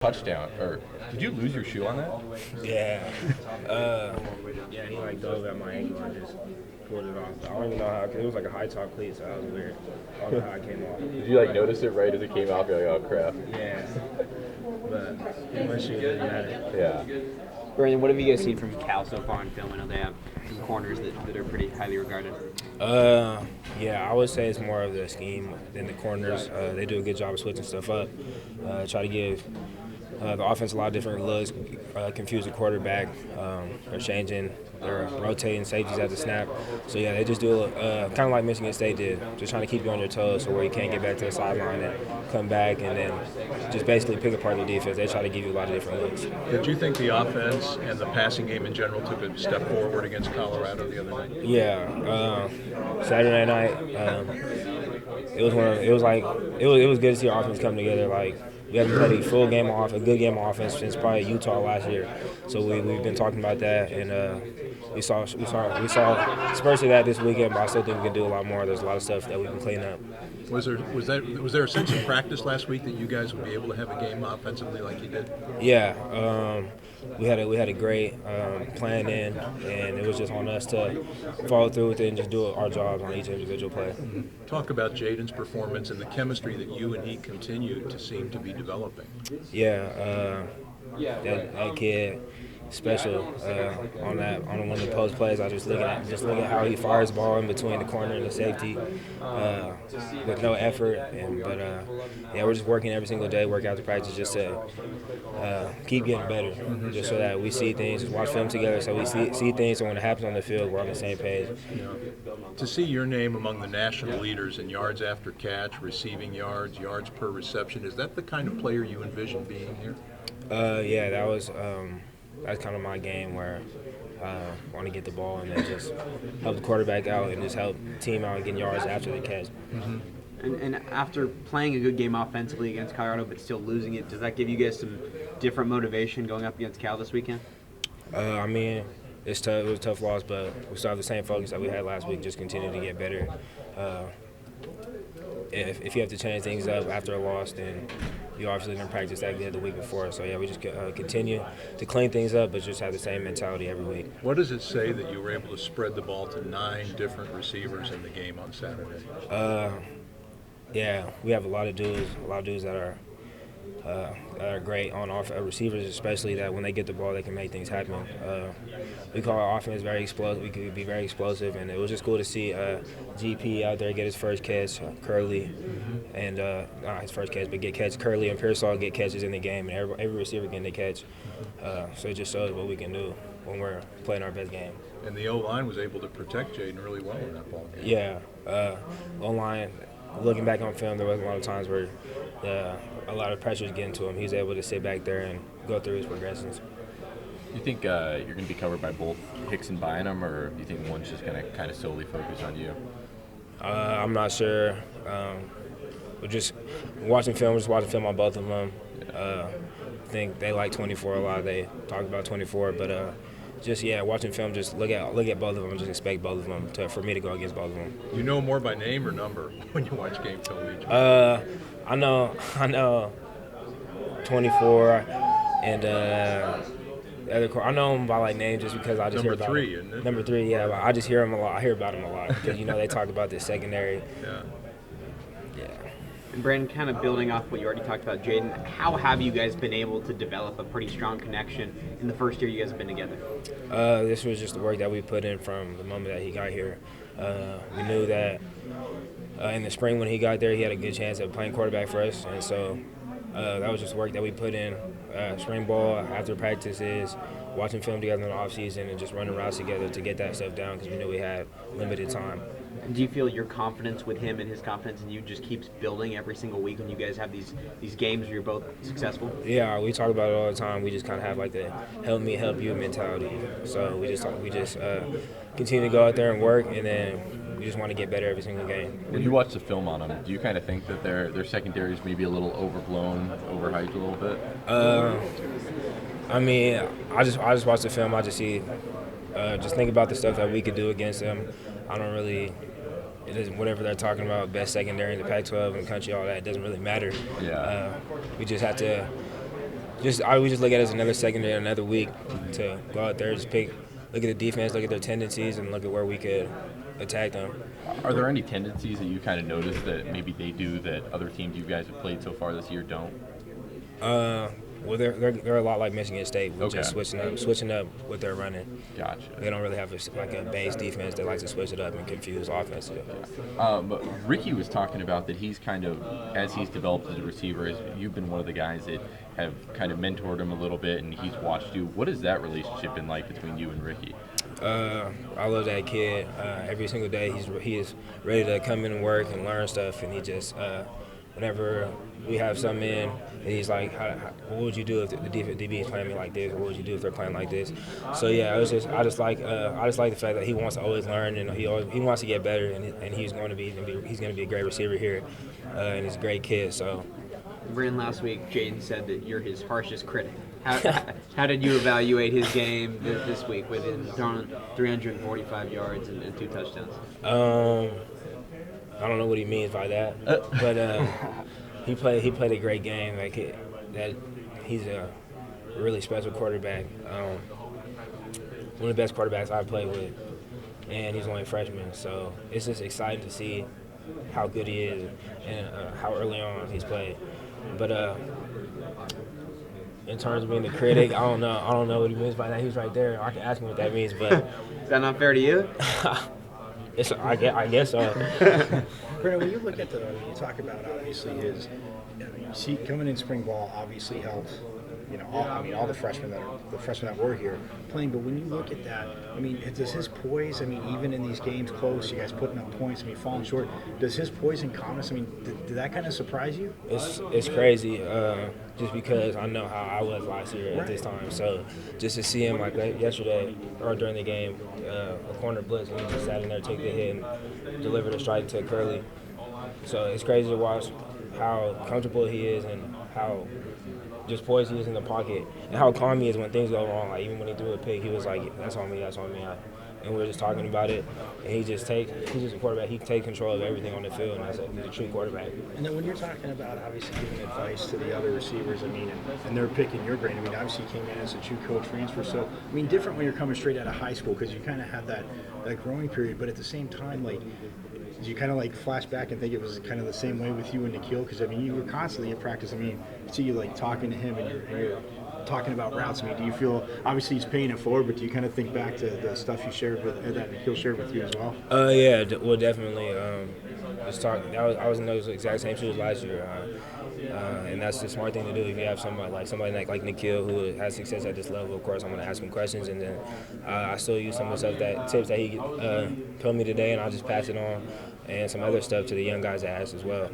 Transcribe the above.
touchdown, or did you lose your shoe on that? Yeah. Yeah, he like dove at my ankle and just pulled it off. I don't even know how, because it was like a high top cleat, so that was weird. I don't know how it came off. Did you like notice it right as it came off? You're like, oh crap. Yeah. But my shoe really had it. Yeah. Brandon, what have you guys seen from Cal so far in film? I know they have some corners that are pretty highly regarded. Yeah, I would say it's more of the scheme than the corners. They do a good job of switching stuff up. Try to give the offense a lot of different looks, confuse the quarterback. They're changing, they're rotating safeties at the snap. So yeah, they just do kind of like Michigan State did, just trying to keep you on your toes, so where you can't get back to the sideline and come back and then just basically pick apart the defense. They try to give you a lot of different looks. Did you think the offense and the passing game in general took a step forward against Colorado the other night? Yeah, Saturday night, it was good to see our offense come together. Like, we haven't played a full game of offense, a good game of offense since probably Utah last year. So we've been talking about that, and we saw spurts of that this weekend. But I still think we can do a lot more. There's a lot of stuff that we can clean up. Was there a sense of practice last week that you guys would be able to have a game offensively like you did? Yeah, we had a great plan in, and it was just on us to follow through with it and just do our jobs on each individual play. Talk about Jaden's performance and the chemistry that you and he continue to seem to be developing. Yeah, that kid special on one of the post plays. I just look at how he fires the ball in between the corner and the safety with no effort. Yeah, we're just working every single day, work out the practice, just to keep getting better, just so that we see things, just watch film together, so we see things, so when it happens on the field, we're on the same page. To see your name among the national leaders in yards after catch, receiving yards, yards per reception, is that the kind of player you envision being here? Yeah, that's kind of my game, where I want to get the ball and then just help the quarterback out and just help the team out getting yards after the catch. And after playing a good game offensively against Colorado but still losing it, does that give you guys some different motivation going up against Cal this weekend? I mean, it's tough. It was a tough loss, but we still have the same focus that we had last week, just continue to get better. If you have to change things up after a loss, then you obviously didn't practice that good the week before. So, yeah, we just continue to clean things up, but just have the same mentality every week. What does it say that you were able to spread the ball to 9 different receivers in the game on Saturday? Yeah, we have a lot of dudes that are great on receivers, especially that when they get the ball, they can make things happen. We call our offense very explosive. We could be very explosive, and it was just cool to see GP out there get his first catch, Curley, and not his first catch, but get catch. Curley and Pearsall get catches in the game, and every receiver getting the catch. So it just shows what we can do when we're playing our best game. And the O-line was able to protect Jaden really well in that ball game. Yeah, O-line. Looking back on film, there was a lot of times where a lot of pressure was getting to him. He was able to sit back there and go through his progressions. You think you're going to be covered by both Hicks and Bynum, or do you think one's just going to kind of solely focus on you? I'm not sure. We're just watching film on both of them. I think they like 24 a lot. They talk about 24, but watching film, just look at both of them and just expect both of them for me to go against both of them. You know more by name or number when you watch game film each? I know 24 and the other. I know them by like name just because I just hear about number 3, them. isn't it? Number 3, yeah. I just hear them a lot. I hear about them a lot because they talk about this secondary. Yeah. And Brandon, kind of building off what you already talked about, Jaden, how have you guys been able to develop a pretty strong connection in the first year you guys have been together? This was just the work that we put in from the moment that he got here. We knew that in the spring when he got there, he had a good chance of playing quarterback for us, and so that was just work that we put in. Spring ball, after practices, watching film together in the offseason, and just running routes together to get that stuff down because we knew we had limited time. Do you feel your confidence with him and his confidence in you just keeps building every single week when you guys have these games where you're both successful? Yeah, we talk about it all the time. We just kind of have like the help me, help you mentality. So we just continue to go out there and work, and then we just want to get better every single game. When you watch the film on them, do you kind of think that their secondary is maybe a little overblown, overhyped a little bit? I mean, I just watch the film. I just see, just think about the stuff that we could do against them. I don't really. It doesn't, whatever they're talking about, best secondary in the Pac-12 and the country, all that, it doesn't really matter. Yeah. We just have to we just look at it as another secondary, another week to go out there, just look at the defense, look at their tendencies, and look at where we could attack them. Are there any tendencies that you kind of notice that maybe they do that other teams you guys have played so far this year don't? Well, they're a lot like Michigan State. We're just Okay. switching up what they're running. Gotcha. They don't really have a base defense. They like to switch it up and confuse offense. But Ricky was talking about that he's kind of, as he's developed as a receiver, you've been one of the guys that have kind of mentored him a little bit, and he's watched you. What has that relationship been like between you and Ricky? I love that kid. Every single day he is ready to come in and work and learn stuff, and he just whenever we have something in, and he's like, what would you do if the DB is playing me like this? What would you do if they're playing like this? So yeah, I just like the fact that he wants to always learn, and he wants to get better, and he's going to be a great receiver here, and he's a great kid. So. Brandon, last week, Jaden said that you're his harshest critic. How did you evaluate his game this week with him throwing 345 yards and 2 touchdowns? I don't know what he means by that, but he played a great game. He's a really special quarterback. One of the best quarterbacks I've played with, and he's only a freshman. So it's just exciting to see how good he is and how early on he's played. But in terms of being the critic, I don't know what he means by that. He's right there. I can ask him what that means, but is that not fair to you? I guess so. Brandon, when you look at you talk about obviously his, you see coming in spring ball obviously helped. All the freshmen that were here playing. But when you look at that, does his poise? Even in these games close, you guys putting up points. Falling short. Does his poise and calmness? Did that kind of surprise you? It's crazy. Just because I know how I was last year at this time. So just to see him like yesterday or during the game, a corner blitz, and he just sat in there, take the hit, and delivered a strike to Curly. So it's crazy to watch how comfortable he is and how just poised he is in the pocket, and how calm he is when things go wrong. Like even when he threw a pick, he was like, "That's on me, that's on me." And we were just talking about it, and he's just a quarterback. He takes control of everything on the field, and he's a true quarterback. And then when you're talking about obviously giving advice to the other receivers, and they're picking your brain. Obviously you came in as a true coach transfer, so different when you're coming straight out of high school because you kind of have that growing period, but at the same time, like. Did you kind of flash back and think it was kind of the same way with you and Nikhil? Because you were constantly in practice. See you talking to him and you're talking about routes. Do you feel obviously he's paying it forward, but do you kind of think back to the stuff you shared with that Nikhil shared with you as well? Yeah, well definitely. I was in those exact same shoes last year, and that's the smart thing to do. If you have somebody like Nikhil who has success at this level, of course I'm going to ask him questions, and then I still use some of the tips that he told me today, and I'll just pass it on, and some other stuff to the young guys that ask as well.